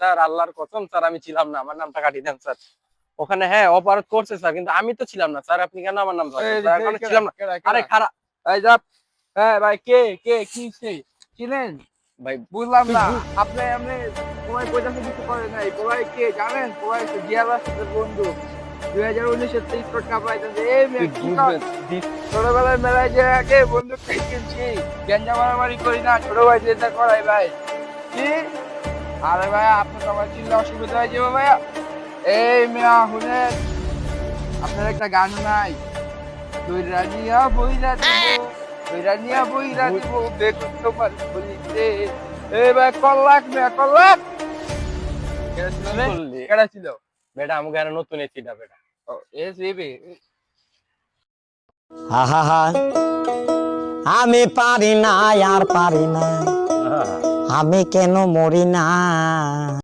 Sir আল্লাহর কসম sir আমি ছিলাম না, আমার নামটা কাটিয়ে দেন স্যার। ওখানে হ্যাঁ অপারেট করছে স্যার, কিন্তু আমি তো ছিলাম না স্যার। আপনি কেন আমার নাম ধরেন? স্যার ওখানে ছিলাম না। আরে খারাপ এই যাপ। হ্যাঁ ভাই, কে কে কি ছিলেন? ভাই। বুঝলাম না। আপনি আপনি সবাই কইতাছে কিছু করে নাই। সবাই কে জানেন? সবাই তো জিয়া রাষ্ট্রের বন্ধু। 2019-এর 23 কোটি টাকা পাইতেছে। এই তুই মেয়ে কি কর? বুঝবেন ছোটবেলায় মেলায় যে আগে বন্দুক কিনছি, গেঞ্জা মারামারি করি না, ছোট ভাই যেটা করাই ভাই। কি? আরে ভাই আপনি তো আমার চিনলে অসুবিধা হয়ে যাবে ভাইয়া। এই মেয়া শুনেন, আপনার একটা গান নাই? দৈরানিয়া বইরা দিব, দৈরানিয়া বইরা দিব, বেগুন তোমার বলিতে। এই ভাই কল্লাক মেয়া কল্লাক। কেডা ছিল রে? করলি কেডা ছিল? বেটা, আমাকে আর নতুন এসিটা বেটা। ও এস বেবি। আহা, আমি পারি না আর পারি না, আমি কেন মরি না।